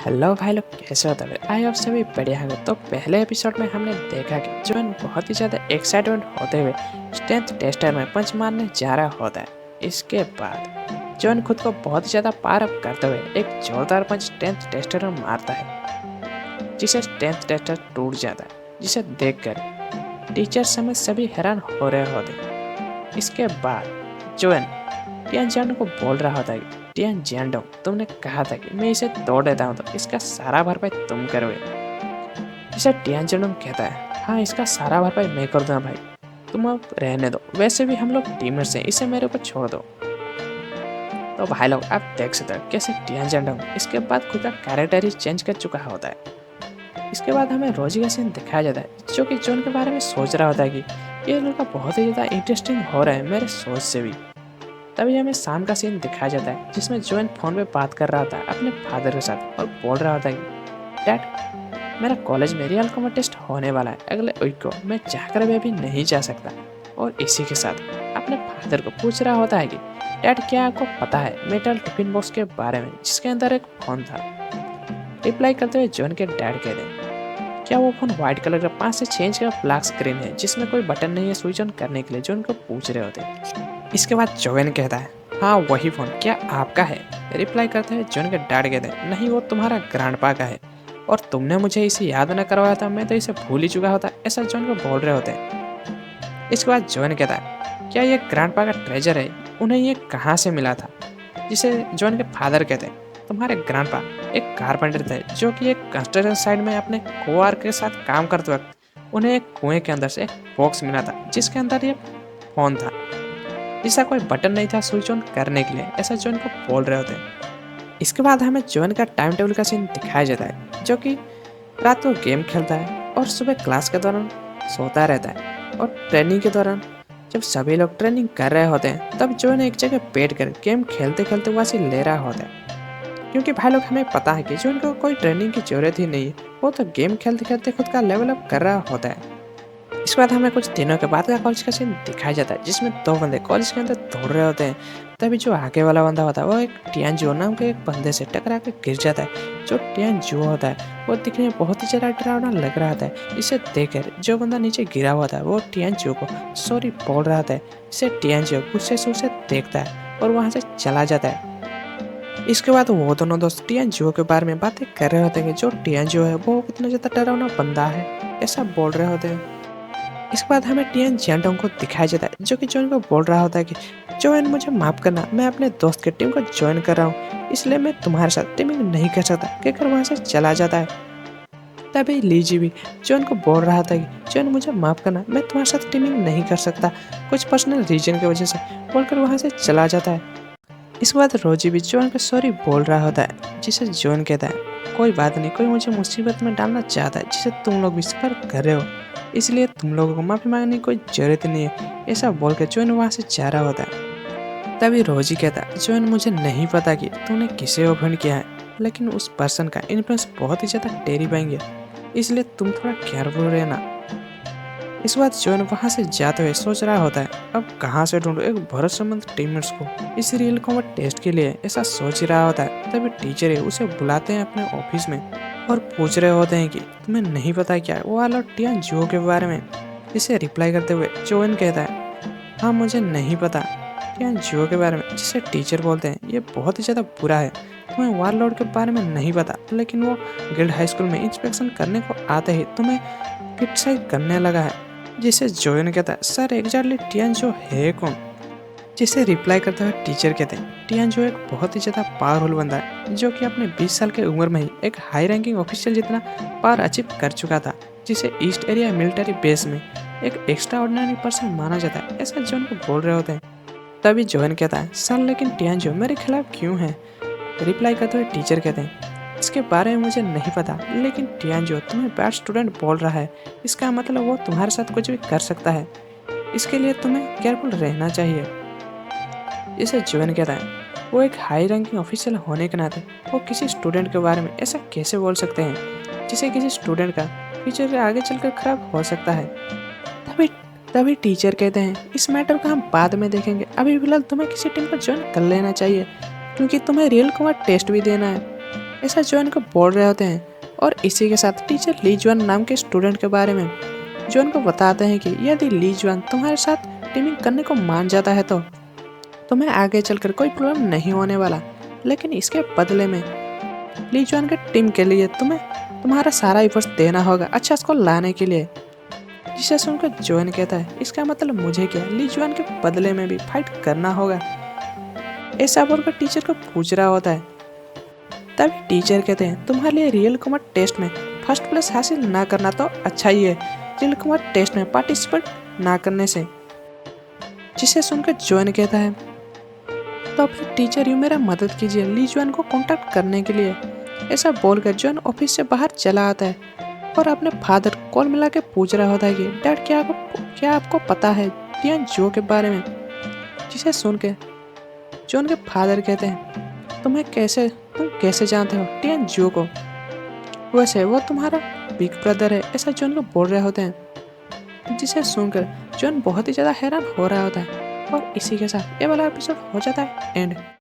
Hello भाई लोग, कैसे हो तबे? आई आप सभी बढ़िया होंगे। तो पहले एपिसोड में हमने देखा कि जॉन बहुत ही ज़्यादा एक्साइटमेंट होते हुए स्ट्रेंथ टेस्टर में पंच मारने जा रहा होता है। इसके बाद जॉन खुद को बहुत ही ज़्यादा पार अप करते हुए एक जोरदार पंच स्ट्रेंथ टेस्टर में मारता है, जिसे स्ट्रेंथ टेस्टर टूट जाता है, जिसे देखकर टीचर समेत सभी हैरान हो रहे होते हैं। इसके बाद जॉन टियान जियांडोंग को बोल रहा होता है कि टियान जियांडोंग, तुमने कहा था कि मैं इसे तोड़ देता हूँ तो इसका सारा भरपाई तुम करोगे। इसे टियान जियांडोंग कहता है, हाँ इसका सारा भरपाई मैं कर दूंगा भाई, तुम अब रहने दो, वैसे भी हम लोग टीममेट्स हैं, इसे मेरे ऊपर छोड़ दो। तो भाई लोग आप देख सकते हो कैसे टियान जियांडोंग इसके बाद खुद का कैरेक्टर ही चेंज कर चुका होता है। इसके बाद हमें रोजी का सीन दिखाया जाता है, जो कि जॉन के बारे में सोच रहा होता है कि ये लड़का बहुत ही ज़्यादा इंटरेस्टिंग हो रहा है मेरे सोच से भी। तभी हमें शाम का सीन दिखाया जाता है, जिसमें जॉन फोन पे बात कर रहा था अपने फादर के साथ और बोल रहा था कि डैड, मेरा कॉलेज में रियल कॉमर टेस्ट होने वाला है अगले वीक को, मैं चाहकर भी अभी नहीं जा सकता। और इसी के साथ अपने फादर को पूछ रहा होता है कि डैड, क्या आपको पता है मेटल टिफिन बॉक्स के बारे में जिसके अंदर एक फोन था? रिप्लाई करते हुए जॉन के डैड कहते हैं, क्या वो फोन व्हाइट कलर का 5 से 6 इंच का ब्लैक स्क्रीन है जिसमें कोई बटन नहीं है स्विच ऑन करने के लिए? जॉन को पूछ रहे होते हैं। इसके बाद जोवेन कहता है, हाँ वही फोन, क्या आपका है? रिप्लाई करते हैं जॉन के डैड कहते हैं, नहीं वो तुम्हारा ग्रैंडपा का है, और तुमने मुझे इसे याद न करवाया था, मैं तो इसे भूल ही चुका होता, ऐसा जॉन को बोल रहे होते हैं। इसके बाद जॉन कहता है, क्या ये ग्रैंडपा का ट्रेजर है, उन्हें ये कहाँ से मिला था? जिसे जॉन के फादर कहते हैं, तुम्हारे ग्रैंडपा एक कारपेंटर थे जो कि एक कंस्ट्रक्शन साइट में अपने कोवर्कर के साथ काम करते वक्त उन्हें एक कुएं के अंदर से एक बॉक्स मिला था जिसके अंदर ये फोन था, जिसका कोई बटन नहीं था स्विच ऑन करने के लिए, ऐसा जॉन को बोल रहे होते हैं। इसके बाद हमें जॉन का टाइम टेबल का सीन दिखाया जाता है, जो कि रात को गेम खेलता है और सुबह क्लास के दौरान सोता रहता है, और ट्रेनिंग के दौरान जब सभी लोग ट्रेनिंग कर रहे होते हैं तब जॉन एक जगह बैठ कर गेम खेलते खेलते वहाँ से ले रहा होता है, क्योंकि भाई लोग हमें पता है कि जॉन को कोई ट्रेनिंग की जरूरत ही नहीं है, वो तो गेम खेलते खेलते खुद का लेवल अप कर रहा होता है। इसके बाद हमें कुछ दिनों के बाद का कॉलेज का सीन दिखाया जाता है, जिसमें दो बंदे कॉलेज के अंदर दौड़ रहे होते हैं। तभी जो आगे वाला बंदा होता है वो एक टियानजुओ नाम के एक बंदे से टकरा के गिर जाता है। जो टियानजुओ होता है वो दिखने में बहुत ही ज़्यादा डरावना लग रहा था। इसे देखकर जो बंदा नीचे गिरा हुआ था वो टियानजुओ को सॉरी बोल रहा था। इसे टियानजुओ गुस्से से देखता है और वहाँ से चला जाता है। इसके बाद वो दोनों दोस्त टियानजुओ के बारे में बातें कर रहे होते हैं कि जो टियानजुओ है वो कितना ज़्यादा डरावना बंदा है, ऐसा बोल रहे होते हैं। इसके बाद हमें टियान जियांडोंग को दिखाया जाता है, जो कि जॉन को बोल रहा होता है कि जॉन मुझे माफ करना, मैं अपने दोस्त की टीम को ज्वाइन कर रहा हूँ, इसलिए मैं तुम्हारे साथ टीमिंग नहीं कर सकता, कहकर वहाँ से चला जाता है। तभी लीजी भी जॉन को बोल रहा था कि जॉन मुझे माफ करना, मैं तुम्हारे साथ टीमिंग नहीं कर सकता, कुछ पर्सनल रीजन की वजह से, बोलकर वहाँ से चला जाता है। इसके बाद रोजी भी जॉन को सॉरी बोल रहा होता है, जिसे जॉन कहता है, कोई बात नहीं, कोई मुझे मुसीबत में डालना चाहता है जिसे तुम लोग भी सफर कर रहे हो, इसलिए तुम लोगों को माफ़ी मांगने की कोई ज़रूरत नहीं है, ऐसा बोलकर जॉन वहाँ से जा रहा होता है। तभी रोजी कहता है, जॉन मुझे नहीं पता कि तूने किसे ऑफेंड किया है, लेकिन उस पर्सन का इन्फ्लुएंस बहुत ही ज़्यादा टेरिफाइंग है, इसलिए तुम थोड़ा केयरफुल रहना। इस बात जॉन वहाँ से जाते हुए सोच रहा होता है, अब कहाँ से ढूंढूं एक भरोसेमंद टीममेट्स को इस रियल कॉमर टेस्ट के लिए, ऐसा सोच ही रहा होता है। तभी टीचर है उसे बुलाते हैं अपने ऑफिस में और पूछ रहे होते हैं कि तुम्हें नहीं पता क्या वो वाला टियानजुओ के बारे में? इसे रिप्लाई करते हुए जॉन कहता है, हाँ मुझे नहीं पता टियानजुओ के बारे में, जिसे टीचर बोलते हैं ये बहुत ही ज़्यादा बुरा है, तुम्हें वारलॉर्ड के बारे में नहीं पता, लेकिन वो गिल्ड हाई स्कूल में इंस्पेक्शन करने को आते ही तुम्हें क्रिटिसाइज करने लगा है। जिसे जॉन कहता है, सर एग्जैक्टली टियानजुओ है कौन? जिसे रिप्लाई करते हुए टीचर कहते हैं, टियानजुओ एक बहुत ही ज़्यादा पावरफुल बंदा है, जो कि अपने 20 साल की उम्र में ही एक हाई रैंकिंग ऑफिशियल जितना पावर अचीव कर चुका था, जिसे ईस्ट एरिया मिलिट्री बेस में एक एक्स्ट्रा ऑर्डिनरी पर्सन माना जाता है, ऐसा जॉन को बोल रहे होते हैं। तभी जॉन कहता है, सर लेकिन टियानजुओ मेरे खिलाफ क्यों है? रिप्लाई करते हुए टीचर कहते हैं, इसके बारे में मुझे नहीं पता, लेकिन टियानजुओ तुम्हें बैड स्टूडेंट बोल रहा है, इसका मतलब वो तुम्हारे साथ कुछ भी कर सकता है, इसके लिए तुम्हें केयरफुल रहना चाहिए। इसे जॉन कहता है, वो एक हाई रैंकिंग ऑफिशियल होने के नाते वो किसी स्टूडेंट के बारे में ऐसा कैसे बोल सकते हैं, जिसे किसी स्टूडेंट का फ्यूचर आगे चलकर खराब हो सकता है। तभी तभी टीचर कहते हैं, इस मैटर को हम बाद में देखेंगे, अभी फिलहाल तुम्हें किसी टीम को ज्वाइन कर लेना चाहिए, क्योंकि तुम्हें रियल कॉमर टेस्ट भी देना है। ऐसा जॉन को बोल रहे होते हैं। और इसी के साथ टीचर ली जुआन नाम के स्टूडेंट के बारे में जॉन को बताते हैं कि यदि ली जुआन तुम्हारे साथ टीमिंग करने को मान जाता है तो तुम्हें आगे चलकर कोई प्रॉब्लम नहीं होने वाला, लेकिन इसके बदले में ली जुआन के टीम के लिए तुम्हें तुम्हारा सारा एफर्ट्स देना होगा अच्छा स्कोर लाने के लिए। जिसे सुनकर जॉन कहता है इसका मतलब मुझे क्या, ली जुआन के बदले में भी फाइट करना होगा। ऐसा बोलकर टीचर को पूछ रहा होता है। तभी टीचर कहते हैं तुम्हारे लिए रियल कॉमर्स टेस्ट में फर्स्ट प्लेस हासिल ना करना तो अच्छा ही है रियल कॉमर्स टेस्ट में पार्टिसिपेट ना करने से। जिसे सुनकर जॉन कहता है तो फिर टीचर यू मेरा मदद कीजिए ली जुआन को कांटेक्ट करने के लिए। ऐसा बोलकर जॉन ऑफिस से बाहर चला आता है और अपने फादर कॉल मिला के पूछ रहा होता है कि डैड क्या आपको पता है टियान जियो के बारे में। जिसे सुन के जॉन के फादर कहते हैं तुम कैसे जानते हो टियान जियो को, वैसे वो तुम्हारा बिग ब्रदर है। ऐसा जॉन को बोल रहे होते हैं। जिसे सुनकर जॉन बहुत ही ज़्यादा हैरान हो रहा होता है और इसी के साथ ये वाला एपिसोड हो जाता है एंड।